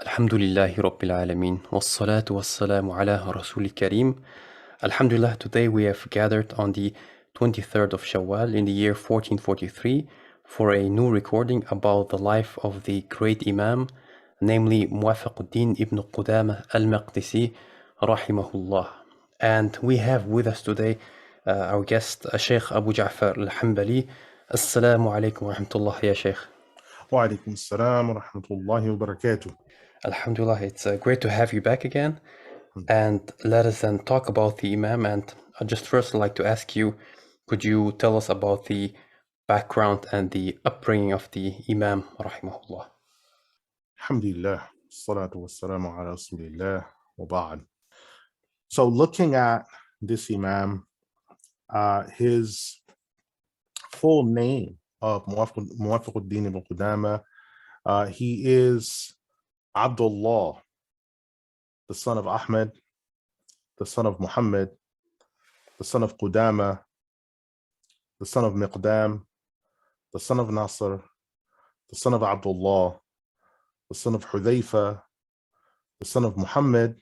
Alhamdulillahi Rabbil Alameen. Wassalatu wassalamu ala Rasul Kareem. Alhamdulillah, today we have gathered on the 23rd of Shawwal in the year 1443 for a new recording about the life of the great Imam, namely Muwaffaq ibn Qudamah Al-Maqdisi rahimahullah. And we have with us today our guest, Sheikh Abu Ja'far Al-Hanbali. Assalamu alaikum wa rahmatullah ya Sheikh. Wa alaikum assalam wa rahmatullahi wa barakatuh. Alhamdulillah, it's great to have you back again. And let us then talk about the Imam. And I'd just first like to ask you, could you tell us about the background and the upbringing of the Imam, rahimahullah? Alhamdulillah, salatu wassalamu ala rasulillah wa ba'd. So looking at this Imam, his full name of Muwaffaq ibn Qudamah, he is Abdullah, the son of Ahmed, the son of Muhammad, the son of Qudamah, the son of Miqdam, the son of Nasr, the son of Abdullah, the son of Hudayfa, the son of Muhammad,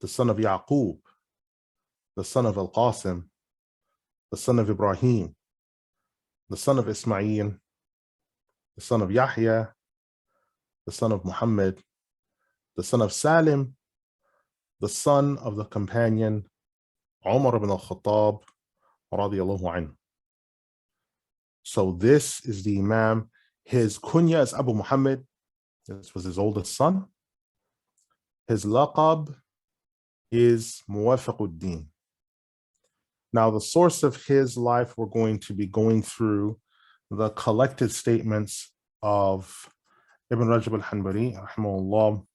the son of Yaqub, the son of Al-Qasim, the son of Ibrahim, the son of Ismail, the son of Yahya, the son of Muhammad, the son of Salim, the son of the companion Umar ibn al-Khattab radiyallahu anhu. So this is the Imam. His kunya is Abu Muhammad. This was his oldest son. His laqab is Muwaffaq. Now the source of his life, we're going to be going through the collected statements of Ibn Rajab al-Hanbali rahimahullah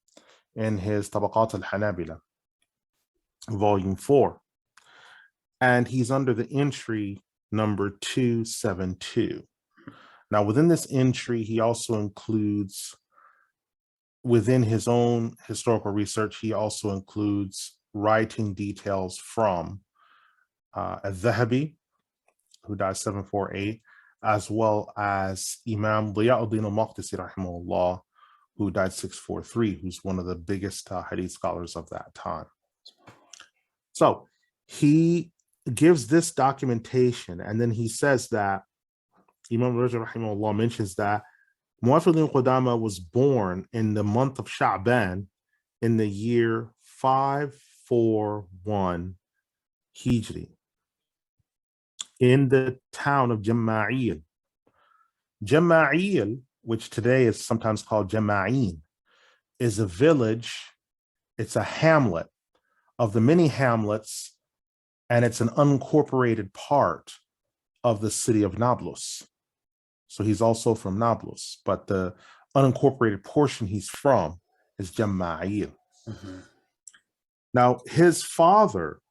in his Tabaqat al-Hanabila, volume 4. And he's under the entry number 272. Now within this entry, he also includes, within his own historical research, he also includes writing details from Al-Dhahabi, who died 748, as well as Imam Diya Al-Maqdisi rahimahullah, who died 643, who's one of the biggest hadith scholars of that time. So he gives this documentation, and then he says that Imam Rajab rahimahullah mentions that Muwaffaq ibn Qudamah was born in the month of Sha'ban in the year 541 Hijri in the town of Jama'il. Jama'il, which today is sometimes called Jama'in, is a village, it's a hamlet of the many hamlets, and it's an unincorporated part of the city of Nablus. So he's also from Nablus, but the unincorporated portion he's from is Jama'il. Now, his father,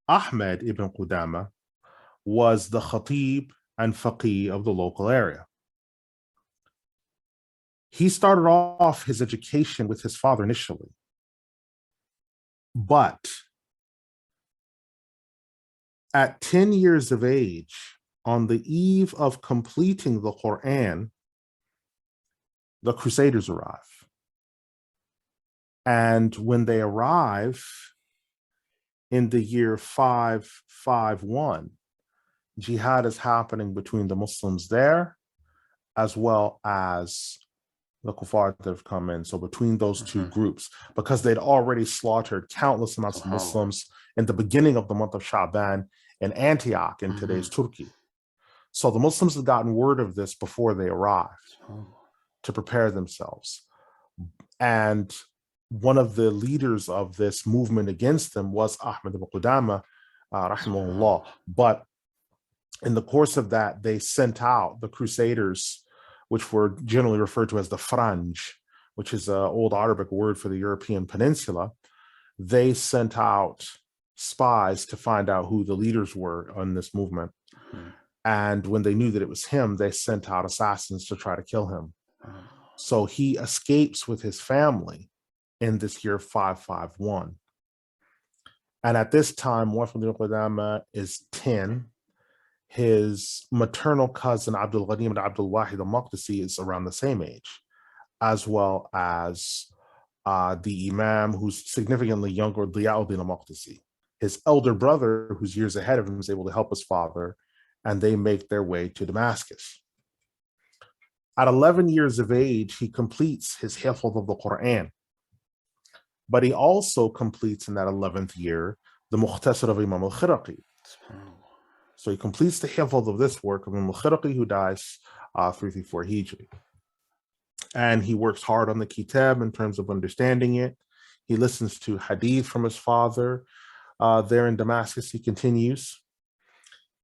Ahmed ibn Qudamah, was the khatib and faqih of the local area. He started off his education with his father initially, but at 10 years of age, on the eve of completing the Quran, the Crusaders arrive. And when they arrive in the year 551, jihad is happening between the Muslims there, as well as the kuffar that have come in. So between those two groups, because they'd already slaughtered countless amounts of Muslims in the beginning of the month of Sha'ban in Antioch in today's Turkey. So the Muslims had gotten word of this before they arrived to prepare themselves. And one of the leaders of this movement against them was Ahmed ibn Qudamah, rahimahullah. But in the course of that, they sent out the Crusaders, which were generally referred to as the Franj, which is an old Arabic word for the European peninsula. They sent out spies to find out who the leaders were on this movement. And when they knew that it was him, they sent out assassins to try to kill him. So he escapes with his family in this year 551. And at this time, Muwaffaq ibn Qudamah is 10. His maternal cousin, Abdul-Ghani and Abdul-Wahid al-Maqdisi, is around the same age. as well as the Imam who's significantly younger, Diya al-Maqdisi. His elder brother, who's years ahead of him, is able to help his father, and they make their way to Damascus. At 11 years of age, he completes his hifz of the Quran, but he also completes in that 11th year the Mukhtasar of Imam al-Khiraqi. So he completes the hifz of this work of Imam al-Khiraqi, who dies 334 Hijri. And he works hard on the kitab in terms of understanding it. He listens to hadith from his father. There in Damascus, he continues.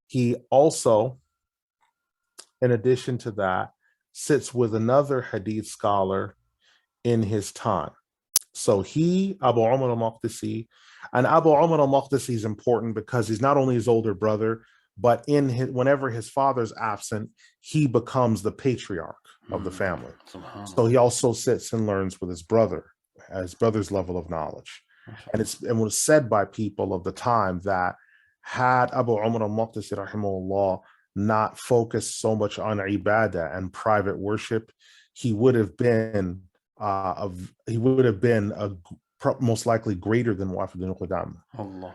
He also, in addition to that, sits with another hadith scholar in his time. So he, Abu Umar al-Maqdisi, and Abu Umar al-Maqdisi is important because he's not only his older brother, but whenever his father's absent, he becomes the patriarch of the family. So he also sits and learns with his brother, at his brother's level of knowledge. And it was said by people of the time that had Abu Umar al-Maqdisi rahimahullah not focused so much on ibadah and private worship, he would have been most likely greater than Muwaffaq ibn Qudamah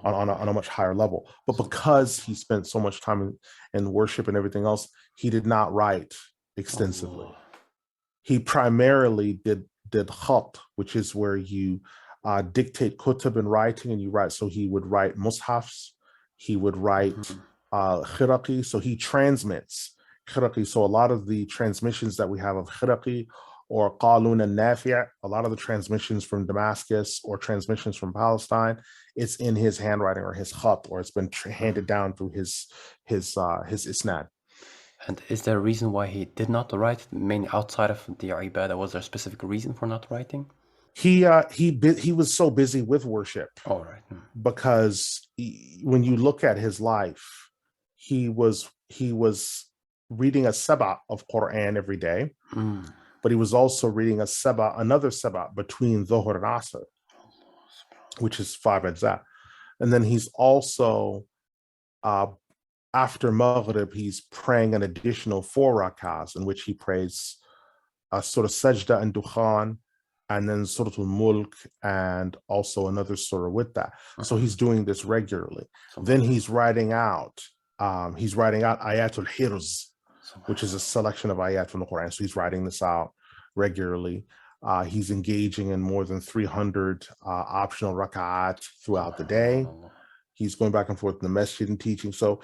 on a much higher level. But because he spent so much time in worship and everything else, he did not write extensively. He primarily did khat, which is where you dictate kutub in writing, and you write. So he would write mushafs, he would write khiraqi, so he transmits khiraqi. So a lot of the transmissions that we have of khiraqi or qalun and nafi', a lot of the transmissions from Damascus or transmissions from Palestine, it's in his handwriting or his khat, or it's been handed down through his isnad. And is there a reason why he did not write, mainly outside of the ibadah? Was there a specific reason for not writing? He was so busy with worship. All right. Because when you look at his life, he was reading a sabah of Quran every day, but he was also reading another sabah between Dhuhr and Asr, which is 5 ajza. And then he's also after Maghrib, he's praying an additional 4 rakahs in which he prays Surah Sajda and Dukhan, and then Surah Al-Mulk, and also another surah with that. So he's doing this regularly. Then he's writing out Ayatul Hirz, which is a selection of ayat from the Quran. So he's writing this out regularly. He's engaging in more than 300 optional raka'at throughout the day. He's going back and forth in the masjid and teaching. So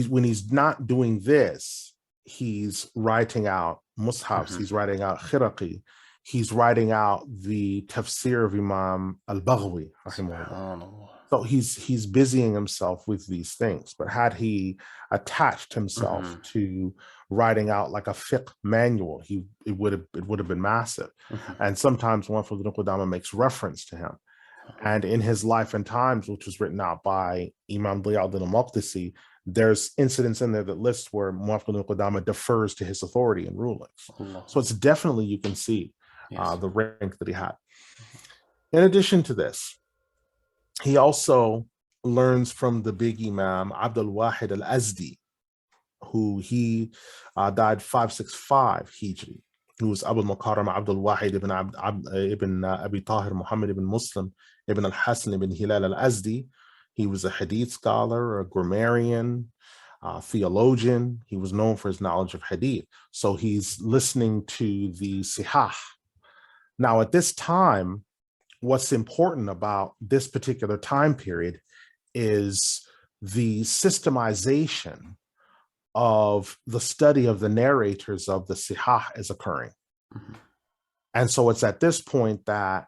when he's not doing this, he's writing out mushafs, he's writing out khiraqi, he's writing out the tafsir of Imam Al-Baghawi. So he's busying himself with these things. But had he attached himself to writing out like a fiqh manual, it would have been massive. And sometimes Muwaffaq ibn Qudamah makes reference to him. And in his Life and Times, which was written out by Imam Diya al-Maqdisi, there's incidents in there that lists where Muwaffaq ibn Qudamah defers to his authority and rulings. So it's definitely, you can see the rank that he had. In addition to this, he also learns from the big Imam Abdul-Wahid al-Azdi, who he died 565 Hijri, who was Abu al-Mukarram Abdul-Wahid ibn Abi Tahir Muhammad ibn Muslim ibn al-Hasan ibn Hilal al-Azdi. He was a hadith scholar, a grammarian, theologian. He was known for his knowledge of hadith. So he's listening to the Sihah. Now, at this time, what's important about this particular time period is the systemization of the study of the narrators of the Sihah is occurring. And so it's at this point that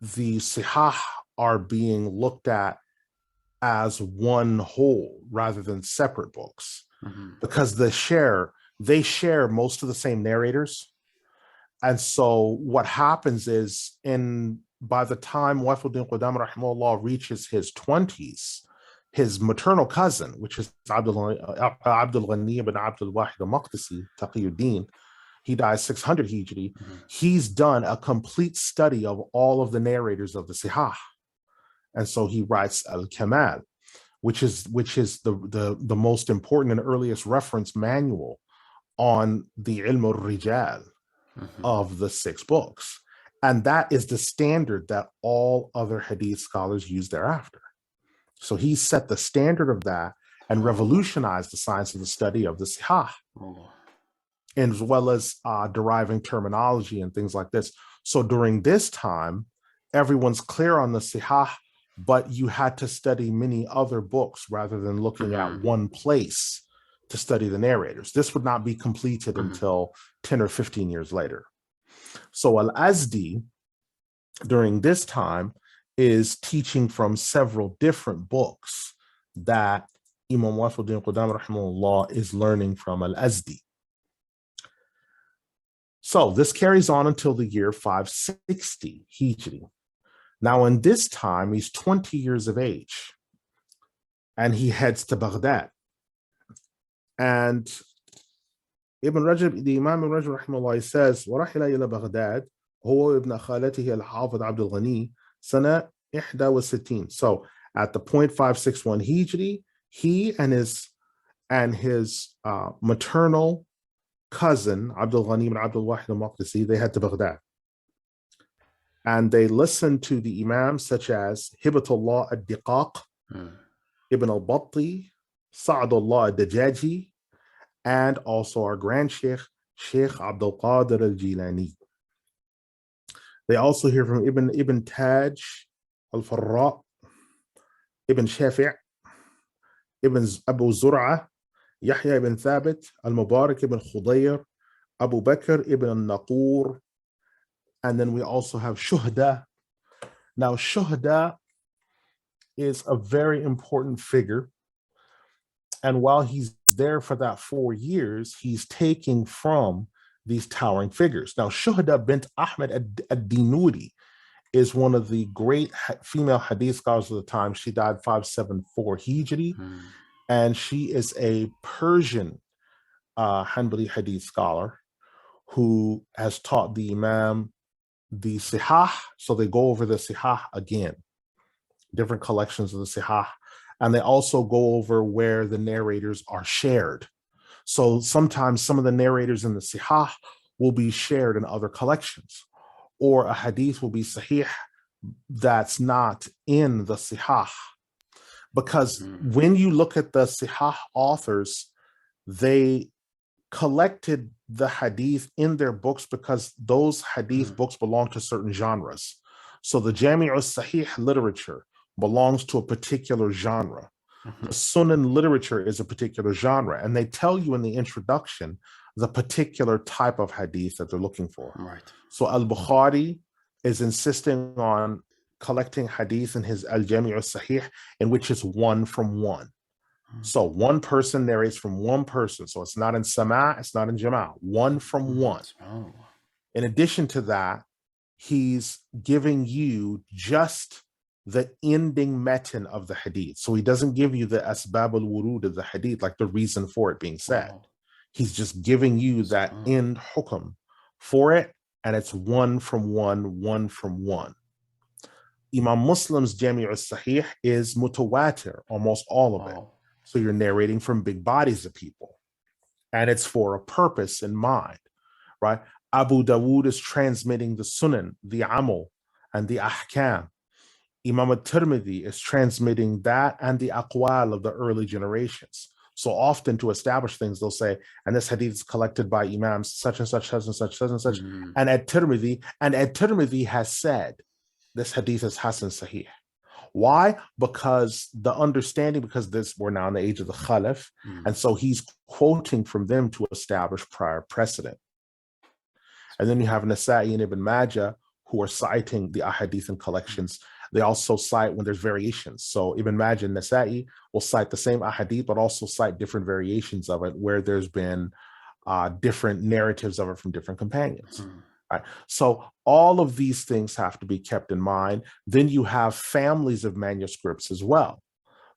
the Sihah are being looked at as one whole rather than separate books, because they share most of the same narrators. And so what happens is, by the time Muwaffaq ibn Qudamah rahimahullah reaches his 20s, his maternal cousin, which is Abdul-Ghani ibn Abdul-Wahid al-Maqdisi Taqiyuddin, he dies 600 Hijri. He's done a complete study of all of the narrators of the Sihah. And so he writes Al-Kamal, which is the most important and earliest reference manual on the Ilm al-Rijal, of the 6 books. And that is the standard that all other hadith scholars use thereafter. So he set the standard of that and revolutionized the science of the study of the Sihah, as well as deriving terminology and things like this. So during this time, everyone's clear on the Sihah, but you had to study many other books rather than looking at one place to study the narrators. This would not be completed until 10 or 15 years later. So Al-Azdi, during this time, is teaching from several different books that Imam Muwaffaq Qudamah rahimahullah is learning from Al-Azdi. So this carries on until the year 560 Hijri. Now in this time, he's 20 years of age, and he heads to Baghdad. And Ibn Rajab, the Imam Ibn Rajab rahimahullah says, وَرَحِلَ إِلَى بَغْدَادَ هو ابن خالته الحافظ Abdul-Ghani سنة 61. So at the point 561 Hijri, he and his maternal cousin Abdul-Ghani ibn Abdul Wahid al-Maqdisi, they head to Baghdad. And they listened to the Imams such as Hibatullah al-Diqaq, Ibn al-Batti, Sa'adullah al-Dajaji, and also our grand Sheikh, Sheikh Abdul-Qadir Al-Jilani. They also hear from Ibn Taj al-Farra, Ibn Shafi', Ibn Abu Zur'a, Yahya ibn Thabit, Al-Mubarak ibn Khudayr, Abu Bakr ibn al-Naqur, and then we also have Shuhda. Now, Shuhda is a very important figure. And while he's there for that 4 years, he's taking from these towering figures. Now, Shuhda bint Ahmed ad-Dinuri is one of the great female hadith scholars of the time. She died 574 Hijri, and she is a Persian Hanbali hadith scholar who has taught the Imam the Sihah. So they go over the Sihah again, different collections of the Sihah. And they also go over where the narrators are shared. So sometimes some of the narrators in the Sihah will be shared in other collections, or a hadith will be Sahih that's not in the Sihah. Because when you look at the Sihah authors, they collected the hadith in their books because those hadith books belong to certain genres. So the Jami' al-Sahih literature belongs to a particular genre. The Sunan literature is a particular genre, and they tell you in the introduction the particular type of hadith that they're looking for. Right. So Al-Bukhari is insisting on collecting hadith in his Al-Jami' al-Sahih, in which is one from one. So one person narrates from one person. So it's not in Sama, it's not in Jama', one from one. In addition to that, he's giving you just the ending metin of the hadith. So he doesn't give you the asbab al-wurud of the hadith, like the reason for it being said. He's just giving you that end hukm for it, and it's one from one, one from one. Imam Muslim's Jami' al-Sahih is mutawatir, almost all of it. So you're narrating from big bodies of people, and it's for a purpose in mind, right? Abu Dawood is transmitting the Sunan, the Amal, and the Ahkam. Imam al-Tirmidhi is transmitting that and the aqwal of the early generations. So often to establish things, they'll say, and this hadith is collected by Imams such and such, such and such, such and such, and at-Tirmidhi has said, this hadith is Hasan Sahih. Why? Because the understanding, we're now in the age of the Khalif, and so he's quoting from them to establish prior precedent. And then you have Nasa'i and Ibn Majah who are citing the ahadith and collections. They also cite when there's variations. So Ibn Majah and Nasa'i will cite the same ahadith, but also cite different variations of it where there's been different narratives of it from different companions. Right. So all of these things have to be kept in mind. Then you have families of manuscripts as well.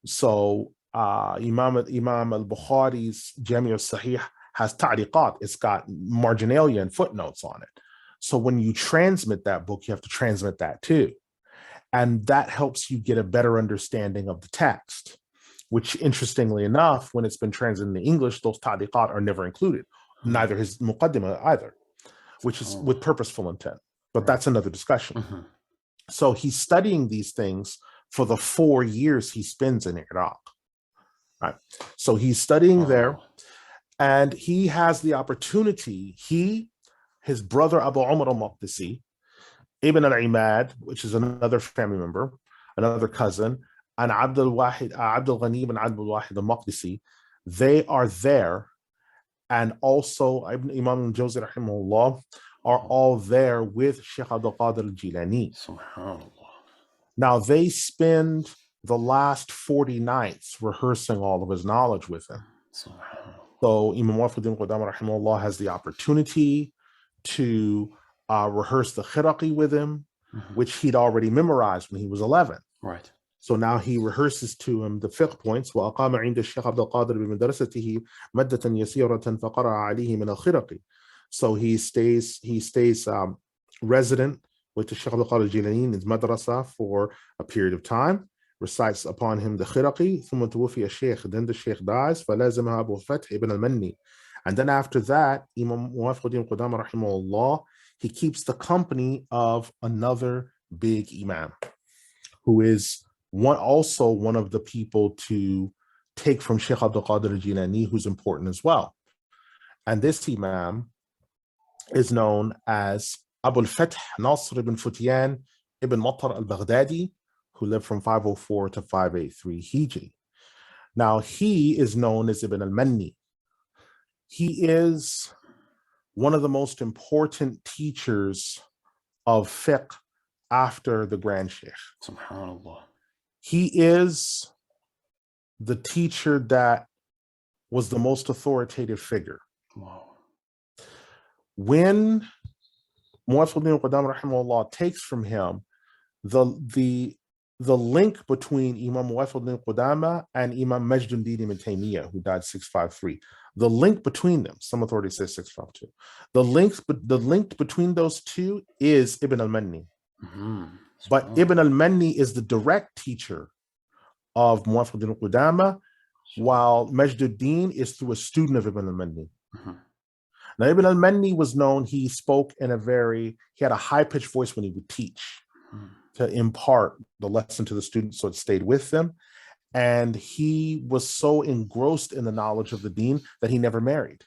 So Imam al-Bukhari's Jami' al-Sahih has ta'liqat. It's got marginalia and footnotes on it. So when you transmit that book, you have to transmit that too. And that helps you get a better understanding of the text, which interestingly enough, when it's been translated into English, those ta'liqat are never included, neither his muqaddimah either. which is with purposeful intent. But that's another discussion. Mm-hmm. So he's studying these things for the 4 years he spends in Iraq. Right. So he's studying there, and he has the opportunity. His brother Abu Umar Al-Maqdisi, Ibn al-Imad, which is another family member, another cousin, and Abdul-Ghani ibn Abdul-Wahid al-Maqdisi, they are there. And also Imam al-Jawzi rahimahullah are all there with Sheikh Abdul-Qadir Al-Jilani. Now they spend the last 40 nights rehearsing all of his knowledge with him. So Imam Qudamah rahimahullah has the opportunity to rehearse the Khiraqi with him, which he'd already memorized when he was 11. Right. So now he rehearses to him the fiqh points. وَأَقَامَ عِنْدَ الشيخ عبد القادر بمدرسته مدة يسيرة فقرأ عليه من الخرقي. So he stays resident with the Sheikh Abdul-Qadir Al-Jilani in his madrasa for a period of time, recites upon him the Khiraqi. ثم توفي الشيخ, then the Sheikh dies. فلازمها أبو الفتح ibn Al-Manni. And then after that, Imam Muwaffaq Qudamah rahimahullah, he keeps the company of another big imam, who is one of the people to take from Sheikh Abdul-Qadir Al-Jilani, who's important as well. And this imam is known as Abu al-Fath Nasr ibn Futyan ibn Matar al-Baghdadi, who lived from 504 to 583 Hijri. Now he is known as Ibn al-Manni. He is one of the most important teachers of fiqh after the Grand Sheikh. Subhanallah. He is the teacher that was the most authoritative figure. Wow. When Muwaffaq ibn Qudamah rahimahullah takes from him the link between Imam Muwaffaq ibn Qudamah and Imam Majduddin ibn Taymiyyah, who died 653. The link between them, some authorities say 652. The link between those two is Ibn al-Manni. But Ibn al-Manni is the direct teacher of Muwaffaq ibn Qudamah, while Majduddin is through a student of Ibn al-Manni. Now, Ibn al-Manni was known, he had a high-pitched voice when he would teach to impart the lesson to the students, so it stayed with them. And he was so engrossed in the knowledge of the deen that he never married.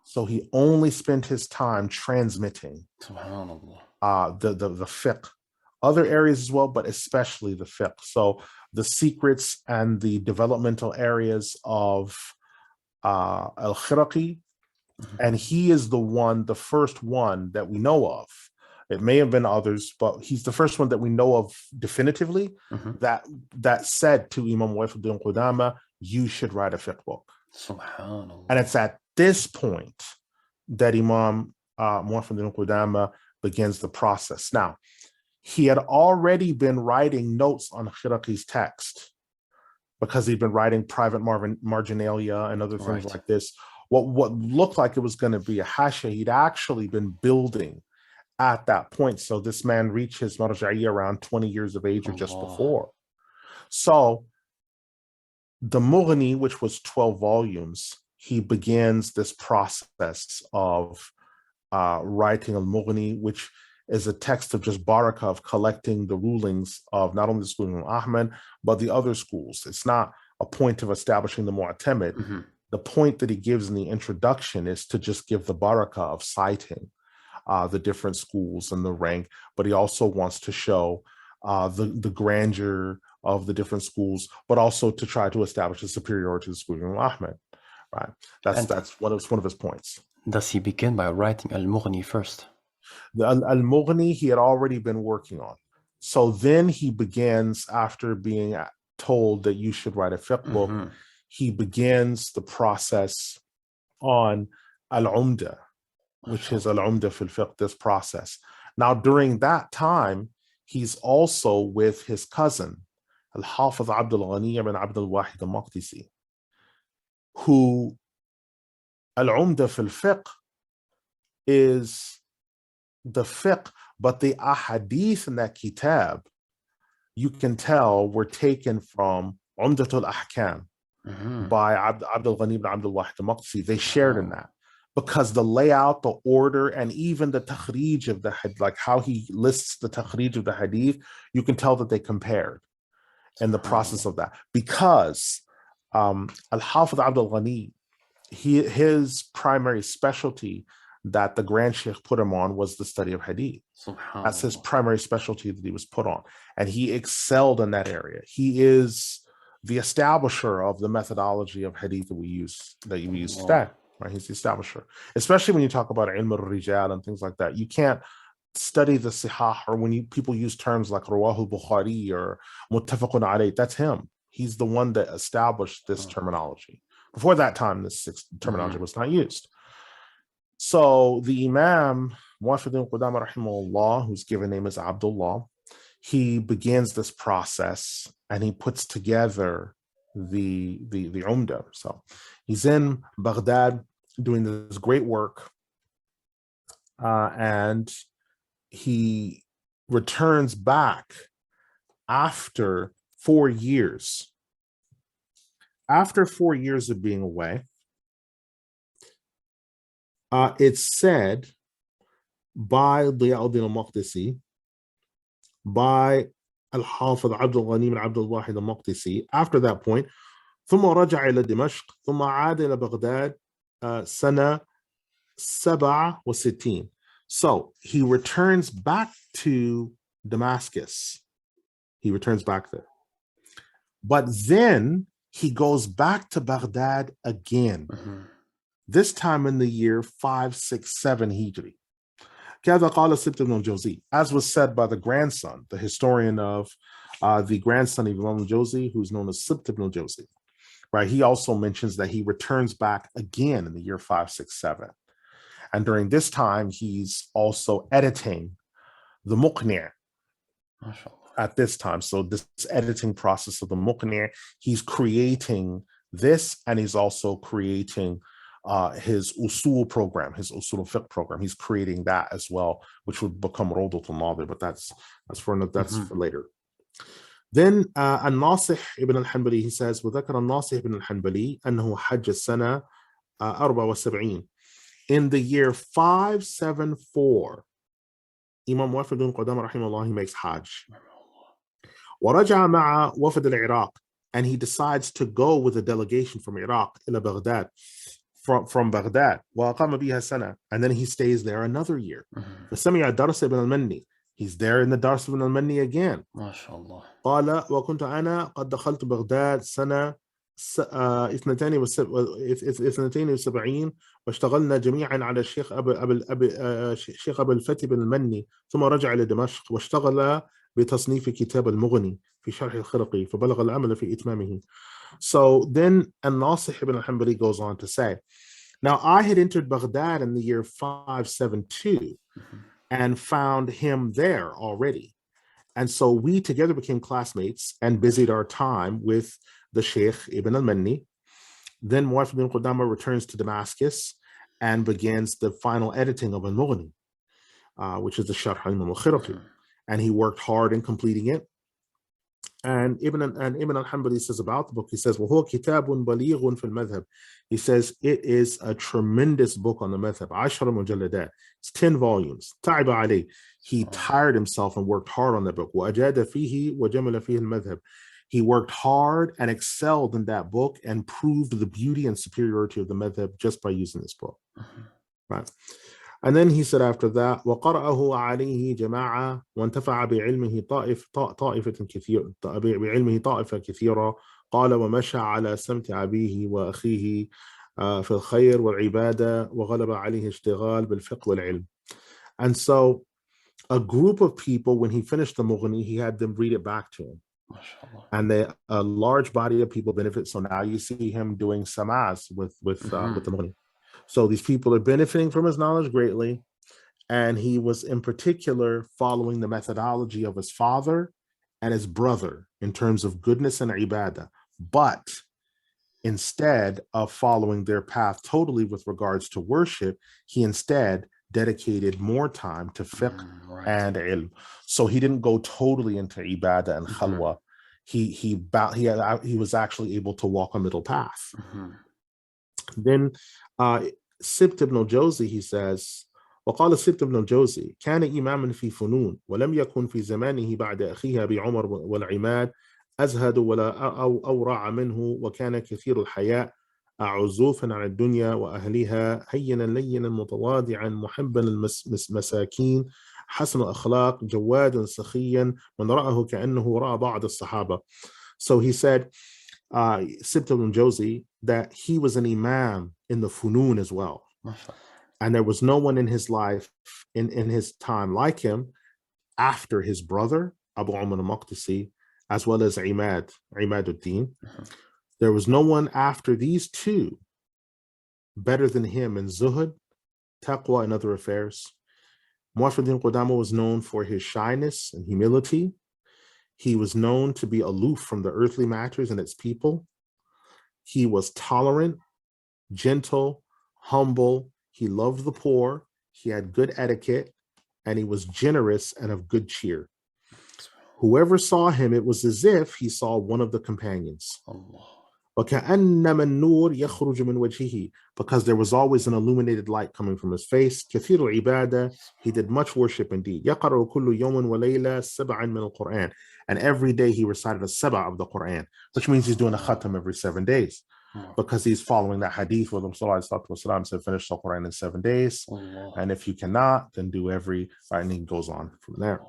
So he only spent his time transmitting the fiqh, other areas as well, but especially the fiqh. So the secrets and the developmental areas of al-Khiraqi, and he is the first one that we know of. It may have been others, but he's the first one that we know of definitively that said to Imam Muwaffaq ibn Qudamah, you should write a fiqh book. Subhanallah. And it's at this point that Imam Muwaffaq ibn Qudamah begins the process. Now, he had already been writing notes on Khiraqi's text because he'd been writing private marginalia and other things like this. What looked like it was going to be a hasha, he'd actually been building at that point. So this man reached his marja'iyya around 20 years of age or just before. So the Mughni, which was 12 volumes, he begins this process of writing Al-Mughni, which is a text of just barakah, of collecting the rulings of not only the school of Ahmed, but the other schools. It's not a point of establishing the Mu'tamid. The point that he gives in the introduction is to just give the barakah of citing the different schools and the rank, but he also wants to show the grandeur of the different schools, but also to try to establish a superiority to the school of Ahmed. Right? That's one of his points. Does he begin by writing Al-Mughni first? The Al-Mughni he had already been working on. So then he begins, after being told that you should write a fiqh book, he begins the process on Al-Umda, which is Al-Umda fil Fiqh, this process. Now, during that time, he's also with his cousin, Al-Hafiz Abdul-Ghani ibn Abdul-Wahid al-Maqdisi, who Al-Umda fil Fiqh is the fiqh, but the ahadith in that kitab, you can tell, were taken from Umdatul Ahkam by Abdul-Ghani ibn Abdul-Wahid al-Maqdisi. They shared in that. because the layout, the order, and even the takhrij of the hadith, like how he lists the takhrij of the hadith, you can tell that they compared in the process of that. Because Al-Hafiz Abdul-Ghani, his primary specialty that the Grand Sheikh put him on was the study of hadith. That's his primary specialty that he was put on. And he excelled in that area. He is the establisher of the methodology of hadith that we use today. Right? He's the establisher. Especially when you talk about ilm al-rijal and things like that. You can't study the sihah, or when people use terms like Rawahu Bukhari or Muttafaqun alayh, that's him. He's the one that established this terminology. Before that time, this terminology was not used. So the Imam Muwaffaq Ibn Qudamah rahimahullah, whose given name is Abdullah, he begins this process and he puts together the Umdah. So he's in Baghdad doing this great work, and he returns back after 4 years. After 4 years of being away, it's said by Diya al-Maqdisi, by Al-Hafiz Abdul-Ghani and Abdul-Wahid al-Maqdisi. After that point, ثم رجع إلى دمشق ثم عاد إلى بغداد سنة 67. So he returns back to Damascus. He returns back there. But then he goes back to Baghdad again. This time in the year 567 Hijri. كذا قال السبت بن الجوزي, as was said by the grandson, the historian of the grandson of Imam al-Jawzi, who's known as Sibt ibn al-Jawzi. Right? He also mentions that he returns back again in the year 567. And during this time, he's also editing the Mughni at this time. So this editing process of the Mughni, he's creating this, and he's also creating his usul program, his usul fiqh program. He's creating that as well, which would become Rawdatul Nadir, but that's for later. Then An-Nasih ibn al-Hanbali, he says, وذكر الناصح ibn al-Hanbali أنه حج السنة 74. In the year 574, Imam Muwaffaq ibn Qudamah rahimahullah, he makes Hajj. ورجع مع وفد العراق, and he decides to go with a delegation from Iraq إلى بغداد, from Baghdad. وأقام بها سنة, and then he stays there another year. فسمع درس ابن المني, he's there in the Dars ibn al-Manni again. MashaAllah. قال وكنت أنا قد دخلت بغداد سنة 72 واشتغلنا جميعا على الشيخ الشيخ أبو الفتح بن المني, ثم رجع إلى دمشق واشتغل بتصنيف كتاب المغني في شرح الخرقي فبلغ العمل في إتمامه. So then An-Nasih ibn al-Hanbali goes on to say, now I had entered Baghdad in the year 572 and found him there already. And so we together became classmates and busied our time with the Sheikh Ibn al-Manni. Then Muwaffaq ibn Qudamah returns to Damascus and begins the final editing of Al-Mughni, which is the Sharh al-Khirqi. And he worked hard in completing it. And Ibn al-Hanbali says about the book, he says, وَهُوَ كِتَابٌ بَلِيغٌ فِي الْمَذْهَبِ. He says, it is a tremendous book on the madhab. 10 مجلدات. It's 10 volumes. تعب عليه. He tired himself and worked hard on that book. وَأَجَادَ فِيهِ وَجَمَلَ فِيهِ الْمَذْهَب. He worked hard and excelled in that book and proved the beauty and superiority of the madhab just by using this book. Right? And then he said after that, وَقَرَأَهُ عَلَيْهِ جَمَاعَةً وَانْتَفَعَ بِعِلْمِهِ طَائِفَةٌ كَثِيرًا قال ومشى على سمت أبيه وأخيه في الخير والعبادة وغلب عليه اشتغال بالفقه والعلم. And so a group of people, when he finished the Mughni, he had them read it back to him. And a large body of people benefit. So now you see him doing samas with the Mughni. So these people are benefiting from his knowledge greatly. And he was in particular following the methodology of his father and his brother in terms of goodness and ibadah. But instead of following their path totally with regards to worship, he instead dedicated more time to fiqh and ilm. So he didn't go totally into ibadah and khalwa. He was actually able to walk a middle path. Then Sibt ibn al-Jawzi, he says, وقال سبت بن الجوزي كان إماما في فنون ولم يكن في زمانه بعد أخيه أبي عمر والعماد أزهد ولا أو أورع منه وكان كثير الحياء عزوفا عن الدنيا وأهلها هينا لينا متواضعا محبا للمساكين حسن الأخلاق جوادا سخيا من رآه كأنه رأى بعض الصحابة. So he said, Sibt ibn Jawzi, that he was an imam in the funun as well. And there was no one in his life, in his time like him, after his brother, Abu Umar al-Maqdisi, as well as Imad al-Din. There was no one after these two better than him in zuhd, taqwa, and other affairs. Muwaffaq Qudamah was known for his shyness and humility. He was known to be aloof from the earthly matters and its people. He was tolerant, gentle, humble. He loved the poor. He had good etiquette, and he was generous and of good cheer. Whoever saw him, it was as if he saw one of the companions. وَكَأَنَّمَا النُّورِ يَخْرُجُ مِنْ وَجْهِهِ, because there was always an illuminated light coming from his face. كَثِيرُ الْعِبَادَةِ, he did much worship indeed. يَقْرَأُ كُلُّ يَوْمٍ وَلَيْلَةٍ سَبْعًا مِنَ الْقُرْآنِ, and every day he recited a sab'a of the Quran, which means he's doing a khatam every 7 days, because he's following that hadith where the Prophet said, finish the Quran in 7 days, and if you cannot, then do every, and he goes on from there.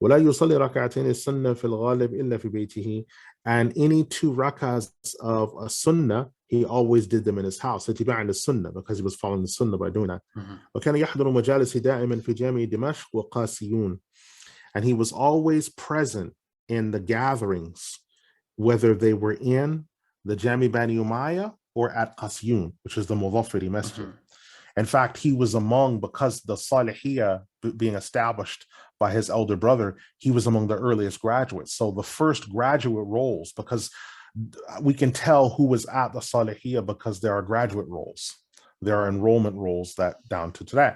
ولا يصلي ركعتين السنة في الغالب إلا في بيته, and any 2 rakahs of a sunnah, he always did them in his house, اتباعا للسنة, because he was following the sunnah by doing that. وكان يحضر مجالس دائما في جامع دمشق وقاسيون, and he was always present in the gatherings, whether they were in the Jami Bani Umayyah or at Qasiyun, which is the Mudaffiri Masjid. In fact, he was among, because the As-Salihiyyah being established by his elder brother, he was among the earliest graduates. So the first graduate roles, because we can tell who was at the As-Salihiyyah because there are graduate roles. There are enrollment roles that down to today.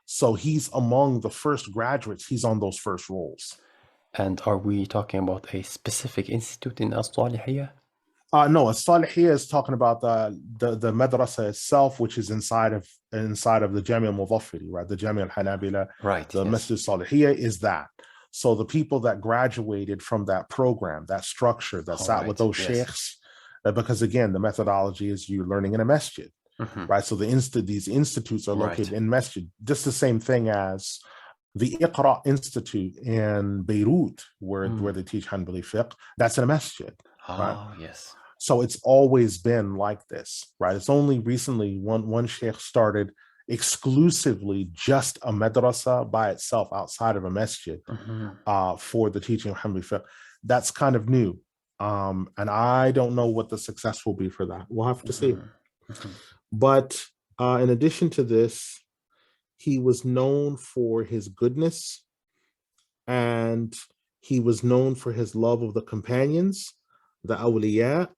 So he's among the first graduates. He's on those first roles. And are we talking about a specific institute in As-Salihiyyah? No, As-Salihiyyah is talking about the madrasa itself, which is inside of the Jami al-Mudaffiri, right? The Jami al-Hanabila, right? The Masjid Salihiyah is that. So the people that graduated from that program, that structure, that sat with those sheikhs, because again, the methodology is you're learning in a masjid, right? So these institutes are located in masjid, just the same thing as the Iqra Institute in Beirut, where they teach Hanbali fiqh. That's in a masjid, right? Yes. So it's always been like this, right? It's only recently one sheikh started exclusively just a madrasa by itself outside of a masjid for the teaching of Hanbali fiqh. That's kind of new. And I don't know what the success will be for that. We'll have to see. But in addition to this, he was known for his goodness, and he was known for his love of the companions, the awliya,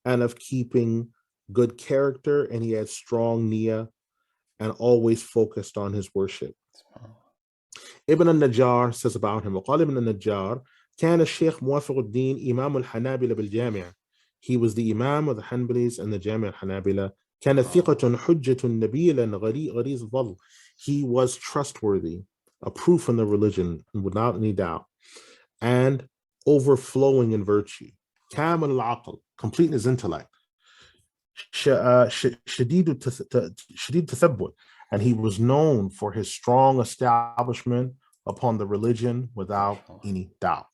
and of keeping good character, and he had strong niyyah and always focused on his worship. Ibn al-Najjar says about him, وقال ابن النجار كان الشيخ موافق الدين إمام الحنابلة بالجامع. He was the Imam of the Hanbalis and the Jami al-Hanabila. كان ثقة حجة نبيلا غريز الظل. He was trustworthy, a proof in the religion without any doubt, and overflowing in virtue. كامل العقل, complete in his intellect. شديد التثبت, and he was known for his strong establishment upon the religion without any doubt.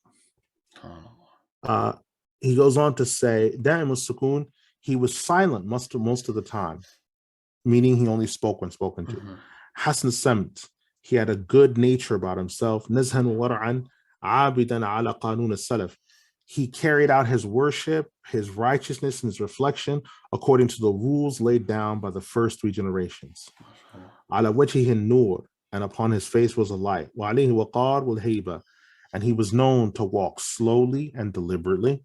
He goes on to say, دائم السكون, he was silent most of the time, meaning he only spoke when spoken to. حسن السمت, he had a good nature about himself. نزها ورعا عابدا على قانون السلف, he carried out his worship, his righteousness, and his reflection according to the rules laid down by the first 3 generations. على وجهه النور, and upon his face was a light. وعليه وقار والهيبة, and he was known to walk slowly and deliberately,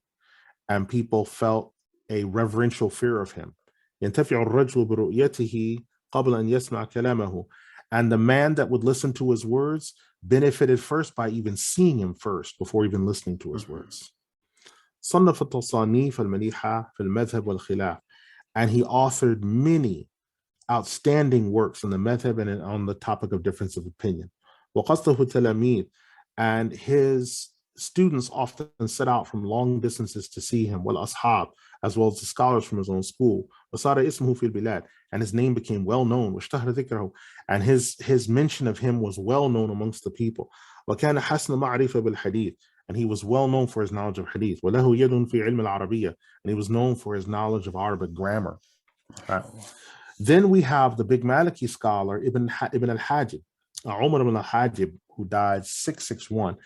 and people felt a reverential fear of him. ينتفع الرجل برؤيته قبل أن يسمع كلامه, and the man that would listen to his words benefited first by even seeing him first before even listening to his words. صنف التصانيف المليحة في المذهب والخلاف, and he authored many outstanding works on the madhab and on the topic of difference of opinion. وَقَصْدَهُ التَّلَامِيذ, and his students often set out from long distances to see him, وَالْأَصْحَابِ, as well as the scholars from his own school. وَصَارَ اسْمُهُ فِي الْبِلَادِ, and his name became well known. وَاشْتَهَرَ ذِكْرَهُ, and his mention of him was well known amongst the people. وَكَانَ حَسْنَ مَعْرِفَةٍ بِالْحَدِيثِ, and he was well known for his knowledge of hadith. وَلَهُ يَدٌ فِي عِلْمِ الْعَرَبِيَّةِ, and he was known for his knowledge of Arabic grammar. Right. Then we have the big Maliki scholar Ibn Al-Hajib, Umar ibn Al-Hajib, who died 661.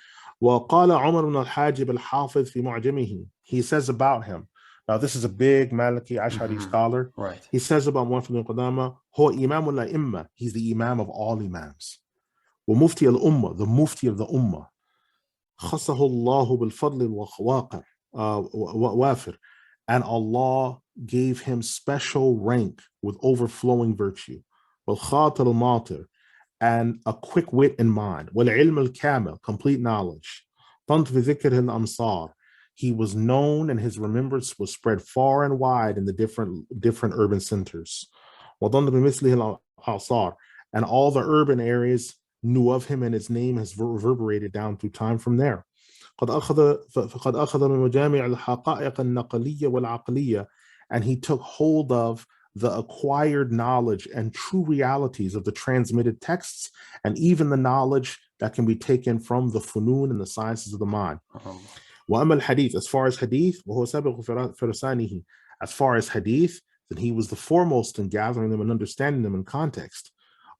وقال عمر بن الحاجب الحافظ في معجمه. He says about him. Now this is a big Maliki Ash'ari scholar. Right. He says about Muwaffaq ibn Qudamah, هو إمام الأئمة. He's the Imam of all Imams. ومفتي الأمة, the Mufti of the Ummah. خصه الله بالفضل الواقع وافر. And Allah gave him special rank with overflowing virtue. والخاطر الماطر, and a quick wit in mind. والعلم الكامل, complete knowledge. طنط في ذكره الأمصار. He was known and his remembrance was spread far and wide in the different urban centers. وظن بمثله الأعصار, and all the urban areas knew of him, and his name has reverberated down through time from there. فقد أخذ من مجامع الحقائق النقلية والعقلية, and he took hold of the acquired knowledge and true realities of the transmitted texts, and even the knowledge that can be taken from the funun and the sciences of the mind. وأما الحديث, as far as hadith, وهو سابق فرسانه, as far as hadith, then he was the foremost in gathering them and understanding them in context.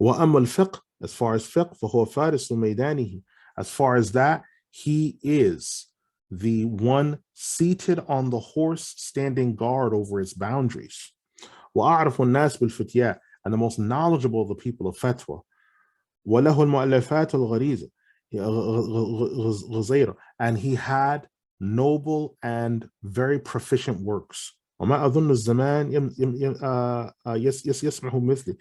وأما الفقه, as far as fiqh, فهو فارس ميدانه, as far as that, he is the one seated on the horse standing guard over its boundaries. وأعرف الناس بالفتياء, and the most knowledgeable of the people of fatwa. وله المؤلفات الغزيرة, and he had noble and very proficient works. وما أظن الزمان يسمح مثلي,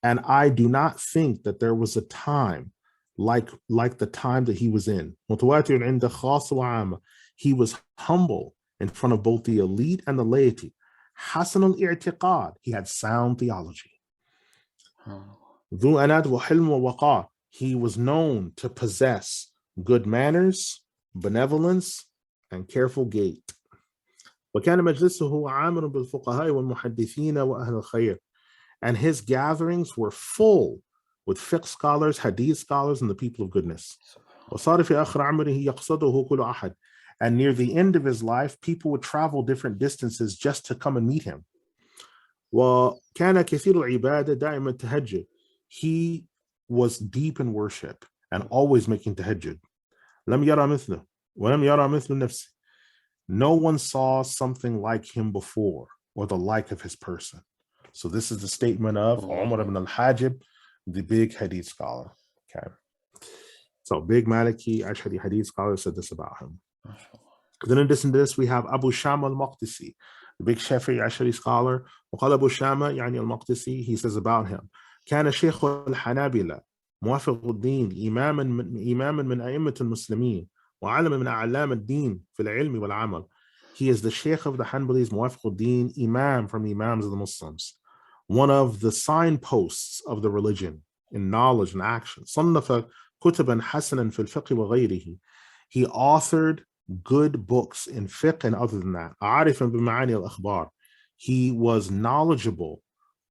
and I do not think that there was a time like the time that he was in. متواتر عند خاص وعامة, he was humble in front of both the elite and the laity. حسن الاعتقاد, he had sound theology. ذو أناد وحلم ووقار, he was known to possess good manners, benevolence, and careful gait. وكان مجلسه عامر بالفقهاء والمحدثين وأهل الخير, and his gatherings were full with fiqh scholars, hadith scholars, and the people of goodness. وصار في آخر عمره يقصده كل أحد, and near the end of his life, people would travel different distances just to come and meet him. وكان كثير العبادة دائما التهجد, he was deep in worship and always making tahajjud. لم يرى مثله ولم يرى مثل نفسه, no one saw something like him before or the like of his person. So this is the statement of Umar ibn al-Hajib, the big hadith scholar. Okay. So big Maliki Ash'ari hadith scholar said this about him. Then in addition to this, we have Abu Shama al-Maqdisi, the big Shafi'i Ash'ari scholar. وقال أبو شامة يعني المقدسي, he says about him, كان شيخ الحنابلة موافق الدين إماما من أئمة المسلمين وعلم من أعلام الدين في العلم والعمل. He is the Sheikh of the Hanbalis, Muwaffaq al-Din, Imam from the Imams of the Muslims, one of the signposts of the religion in knowledge and action. صنف كتبا حسنا في الفقه وغيره. He authored good books in fiqh and other than that. عارفا بمعاني الأخبار. He was knowledgeable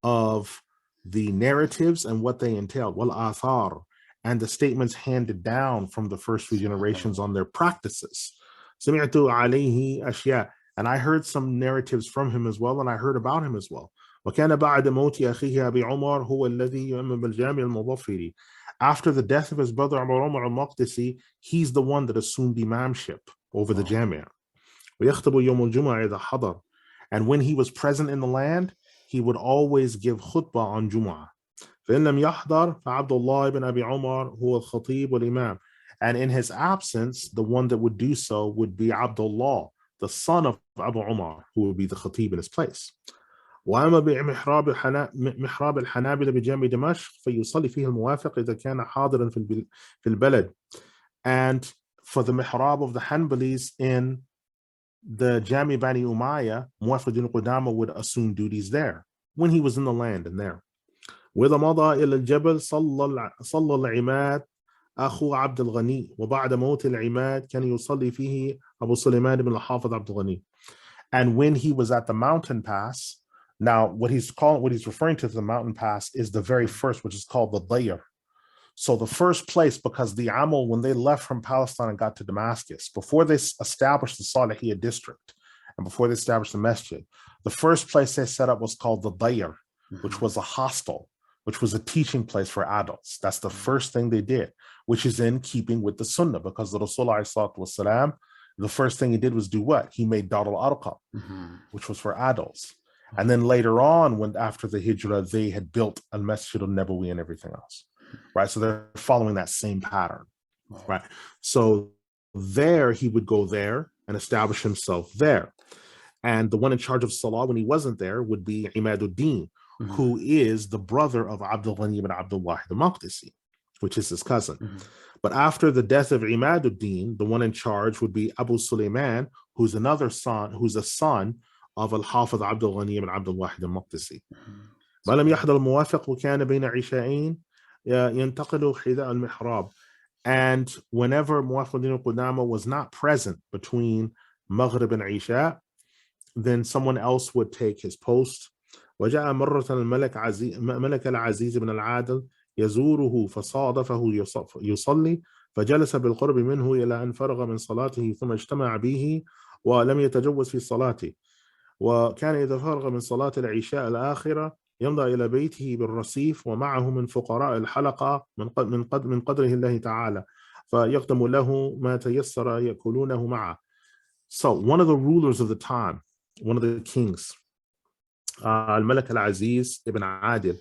of the narratives and what they entailed. والآثار, and the statements handed down from the first few generations on their practices. سمعت عليه أشياء, and I heard some narratives from him as well, and I heard about him as well. وكان بعد موت أخيه أبي عمر هو الذي يؤمن بالجامع المظفري. After the death of his brother Qudamah Al-Maqdisi, he's the one that assumed imamship over the Jami'. ويخطب يوم الجمعة إذا حضر, and when he was present in the land, he would always give khutbah on Jum'ah. فإن لم يحضر فعبد الله بن أبي عمر هو الخطيب والإمام. And in his absence, the one that would do so would be Abdullah, the son of Abu Umar, who would be the khatib in his place. وأما بمحراب الحنابلة بجامع دمشق فيصلي فيه الموافق إذا كان حاضرا في البلد. And for the mihrab of the Hanbalis in the Jami Bani Umayyah, Muwaffaq ibn Qudamah would assume duties there when he was in the land and there. وإذا مضى إلى الجبل صلى العماد أخو عبد-Ghani وبعد موت العماد كان يصلي فيه أبو سليمان بن الحافظ عبد-Ghani. And when he was at the mountain pass, now what he's referring to as the mountain pass is the very first, which is called the Dayr. So the first place, because the Amal, when they left from Palestine and got to Damascus, before they established the Salihiyyah district and before they established the masjid, the first place they set up was called the Dayr, which was a hostel, which was a teaching place for adults. That's the first thing they did, which is in keeping with the Sunnah, because the Rasulullah, the first thing he did was do what? He made Dar al-Arqam, which was for adults. And then later on, after the Hijrah, they had built Al-Masjid al-Nabawi and everything else. Right, so they're following that same pattern, right? So there, he would go there and establish himself there. And the one in charge of Salah when he wasn't there would be Imaduddin, who is the brother of Abdul-Ghani ibn Abdul-Wahid al-Maqdisi, which is his cousin. But after the death of Imaduddin, the one in charge would be Abu Sulaiman, who's a son of Al-Hafiz Abdul-Ghani ibn Abdul-Wahid al-Maqdisi. ولم يحضر الموافق وكان بين عشاءين ينتقل حذاء المحراب. And whenever Muwaffaq Ibn Qudamah was not present between Maghrib and Isha, then someone else would take his post. وجاء مرة الملك العزيز بن العادل يزوره فصادفه يصلي فجلس بالقرب منه إلى أن فرغ من صلاته ثم اجتمع به ولم يتجوز في صلاته. وكان إذا فرغ من صلاة العشاء الآخرة يمضى إلى بيته بالرصيف ومعه من فقراء الحلقة من قدره الله تعالى فيقدم له ما تيسر يأكلونه معه. So one of the rulers of the time, one of the kings, Al-Malik Al-Aziz ibn Adil,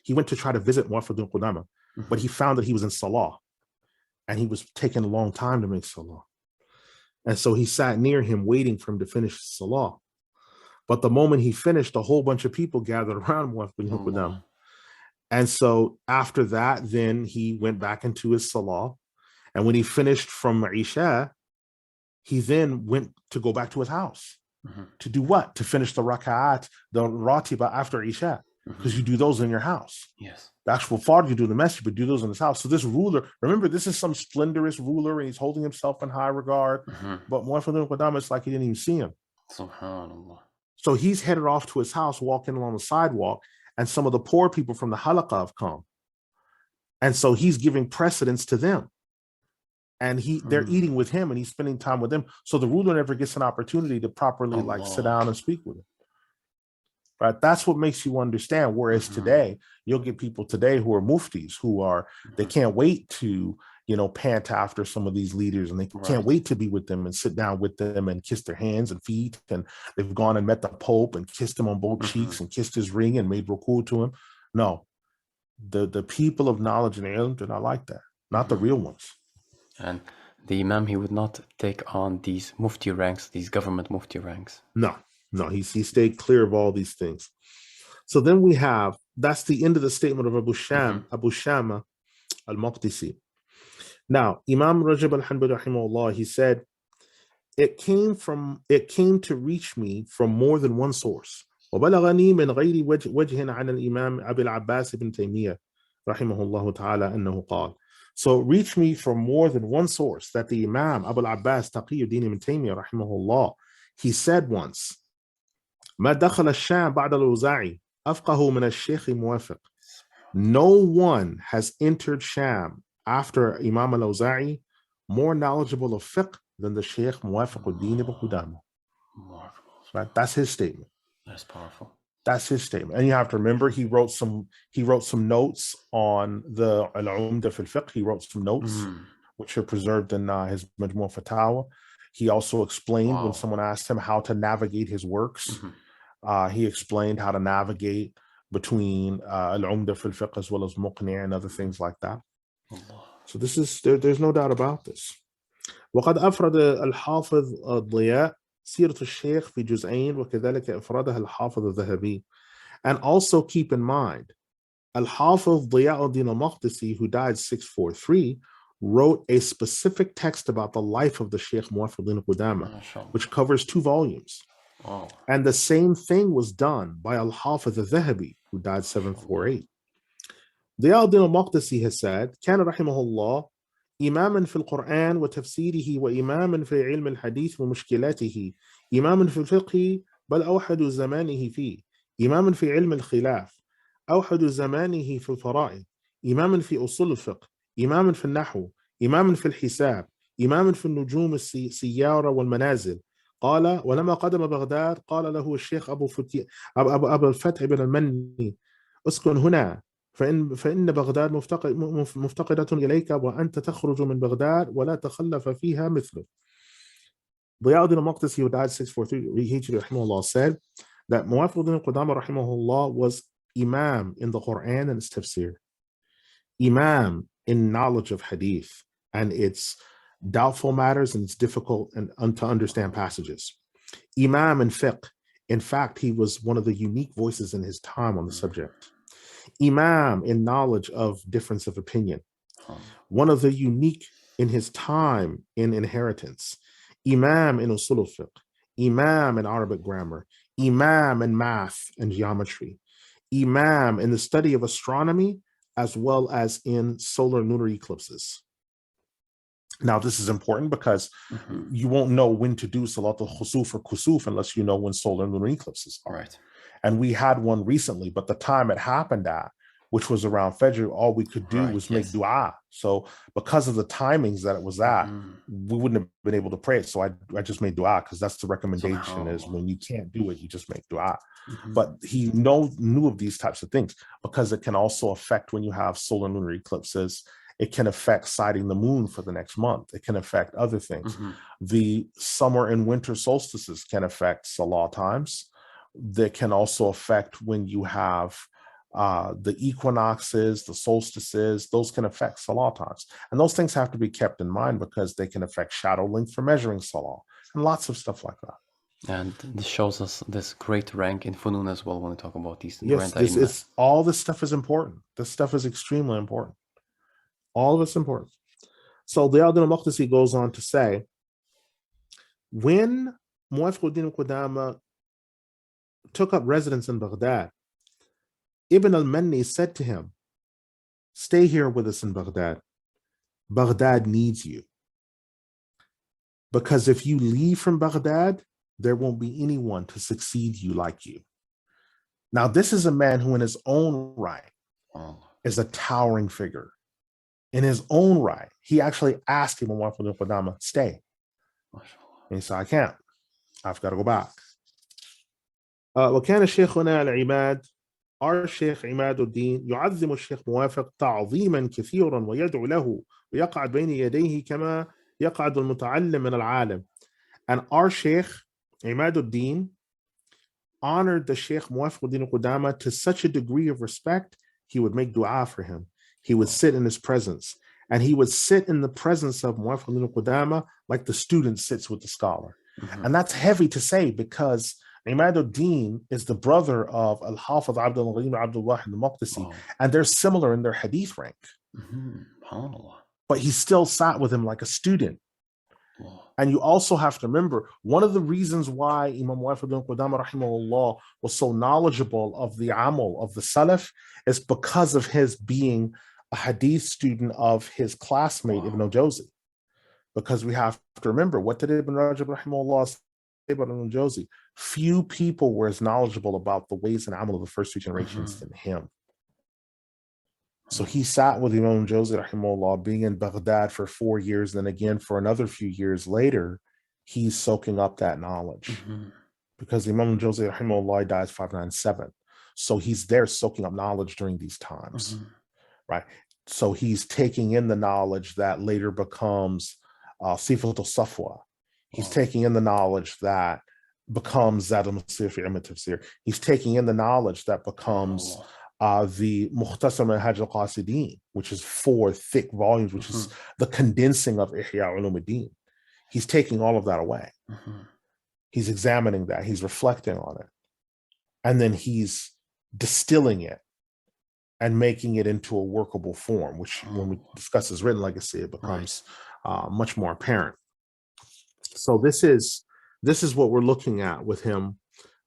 he went to try to visit Muwaffaq Ibn Qudamah, but he found that he was in Salah and he was taking a long time to make Salah. And so he sat near him waiting for him to finish Salah. But the moment he finished, a whole bunch of people gathered around Muwaffaq Ibn Qudamah. And so after that, then he went back into his Salah. And when he finished from Isha, he then went to go back to his house. To do what? To finish the raka'at, the ratiba after Isha. Because you do those in your house. Yes. The actual fard you do in the masjid, but do those in his house. So this ruler, remember, this is some splendorous ruler and he's holding himself in high regard. But Muwaffaq Ibn Qudamah, it's like he didn't even see him. Subhanallah. So he's headed off to his house, walking along the sidewalk, and some of the poor people from the halaqah have come. And so he's giving precedence to them. And they're eating with him and he's spending time with them. So the ruler never gets an opportunity to properly sit down and speak with him. Right? That's what makes you understand. Whereas today, you'll get people today who are muftis, they can't wait to, pant after some of these leaders, and they can't wait to be with them and sit down with them and kiss their hands and feet. And they've gone and met the Pope and kissed him on both cheeks and kissed his ring and made ruku to him. No, the people of knowledge and ilm do not like that. Not the real ones. And the Imam, he would not take on these mufti ranks, these government mufti ranks. No, he stayed clear of all these things. So then that's the end of the statement of Abu Shama al-Maqdisi. Now, Imam Rajab al-Hanbali rahimahullah, he said, it came to reach me from more than one source. وبلغني من غير وجه عن الإمام أبي العباس بن تيمية رحمه الله تعالى أنه قال. So it reached me from more than one source that the Imam Abul Abbas Taqi ibn Taymiyyah rahimahullah, he said once, ما دخل الشام بعد الأوزاعي أفقه من الشيخ موافق. No one has entered Sham after Imam al-Awza'i more knowledgeable of fiqh than the Shaykh Muwaffaq ibn Qudamah. Right? That's his statement. That's powerful. That's his statement. And you have to remember, he wrote some notes on the Al-Umda fil Fiqh. He wrote some notes which are preserved in his Majmu' Fatawa. He also explained when someone asked him how to navigate his works. He explained how to navigate between Al-Umda fil Fiqh as well as Mughni and other things like that. So this is there's no doubt about this. وقد أفرد الحافظ الضياء سيرة الشيخ في جزئين وكذلك أفردها الحافظ الذهبي. And also keep in mind, Al-Hafiz Diyauddin al-Maqdisi, who died 643, wrote a specific text about the life of the Shaykh Muwaffaq Ibn Qudamah, which covers 2 volumes. And the same thing was done by Al-Hafiz al-Dhahabi, who died 748. Diya al-Maqdisi has said, كان رحمه الله إماما في القرآن وتفسيره وإماما في علم الحديث ومشكلاته إماما في الفقه بل أوحد زمانه فيه إماما في علم الخلاف أوحد زمانه في الفرائض إماما في أصول الفقه إماما في النحو إماما في الحساب إماما في النجوم السيارة والمنازل. قال ولما قدم بغداد قال له الشيخ أبو الفتح بن المني اسكن هنا فإن بغداد مفتقدة إليك وأنت تخرج من بغداد ولا تخلف فيها مثله. Diya al-Maqdisi, who died 643 Hijri rahimahullah, said that Muwaffaq ibn Qudamah rahimahullah was Imam in the Quran and its tafsir, Imam in knowledge of hadith and its doubtful matters and its difficult and to understand passages, Imam in fiqh. In fact, he was one of the unique voices in his time on the subject. Imam in knowledge of difference of opinion, one of the unique in his time in inheritance. Imam in usul al-fiqh, Imam in Arabic grammar, Imam in math and geometry, Imam in the study of astronomy, as well as in solar and lunar eclipses. Now, this is important because you won't know when to do Salat al-Khusuf or Kusuf unless you know when solar and lunar eclipses are. Right. And we had one recently, but the time it happened at, which was around Fajr, all we could do was make dua. So because of the timings that it was at, we wouldn't have been able to pray it. So I just made dua because that's the recommendation is when you can't do it, you just make dua. But he knew of these types of things because it can also affect when you have solar and lunar eclipses. It can affect sighting the moon for the next month. It can affect other things. The summer and winter solstices can affect salah times. That can also affect when you have the equinoxes, the solstices, those can affect salah times. And those things have to be kept in mind because they can affect shadow length for measuring salah and lots of stuff like that. And this shows us this great rank in funun as well when we talk about these yes, grand all this stuff is important. This stuff is extremely important. All of it's important. So the Al-Maqdisi goes on to say, when Muwaffaq ibn Qudamah took up residence in Baghdad, Ibn al-Manni said to him, stay here with us in Baghdad. Baghdad needs you. Because if you leave from Baghdad, there won't be anyone to succeed you like you. Now, this is a man who in his own right is a towering figure. In his own right, he actually asked Imam Muwaffaq ibn Qudamah, stay. And he said, I can't. I've got to go back. وكان شيخنا العماد our Sheikh Imad al-Din يعظم الشيخ موافق تعظيما كثيرا ويدعو له ويقعد بين يديه كما يقعد المتعلم من العالم. And our Sheikh Imad al-Din honored the Sheikh Muwaffaq ibn Qudamah to such a degree of respect, he would make dua for him. He would sit in his presence. And he would sit in the presence of Muwaffaq ibn Qudamah like the student sits with the scholar. And that's heavy to say because Imad al-Din is the brother of Al-Hafiz Abdul-Ghani Abdullah al-Maqdisi, and they're similar in their hadith rank. But he still sat with him like a student. And you also have to remember, one of the reasons why Imam Muwaffaq ibn Qudamah rahimahullah was so knowledgeable of the amal of the Salaf is because of his being a hadith student of his classmate Ibn al-Jawzi. Because we have to remember, what did Ibn Rajab rahimahullah say about Ibn al-Jawzi? Few people were as knowledgeable about the ways and amal of the first 2 generations than him. So he sat with Imam al-Jawzi rahimahullah, being in Baghdad for 4 years, then again for another few years later, he's soaking up that knowledge. Because Imam al-Jawzi rahimahullah dies 597. So he's there soaking up knowledge during these times. Right? So he's taking in the knowledge that later becomes Sifat al-Safwa. He's taking in the knowledge that becomes Zad al-Masir fi Ilm al-Tafsir. He's taking in the knowledge that becomes the Mukhtasar Manhaj al-Qasidin, which is 4 thick volumes, which is the condensing of Ihya Ulumuddin. He's taking all of that away. He's examining that. He's reflecting on it. And then he's distilling it and making it into a workable form, which when we discuss his written legacy, it becomes much more apparent. So this is what we're looking at with him.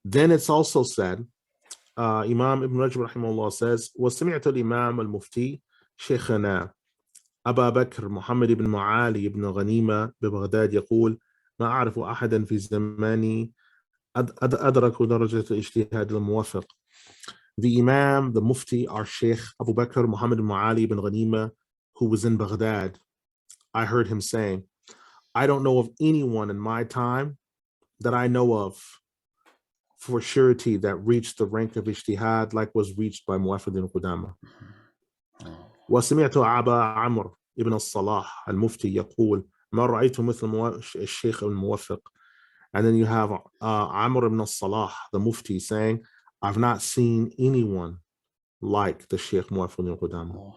Then it's also said Imam Ibn Rajab rahimahullah says, وَسَمِعْتُ الإمام المفتي شيخنا أبا بكر محمد بن معالي بن غنيمة ببغداد يقول ما أعرف أحدا في زماني أدرك درجة الاجتهاد الموفق. The Imam, the Mufti, our Sheikh Abu Bakr Muhammad ibn Ali ibn Ghanima, who was in Baghdad, I heard him saying, I don't know of anyone in my time that I know of for surety that reached the rank of ijtihad like was reached by Muwaffaq ibn Qudamah. وسمعت أبا عمرو ابن الصلاح المفتي يقول ما رأيت مثل الشيخ الموفق. And then you have Amr ibn Salah, the Mufti, saying, I've not seen anyone like the Sheikh Muwaffaq ibn Qudamah.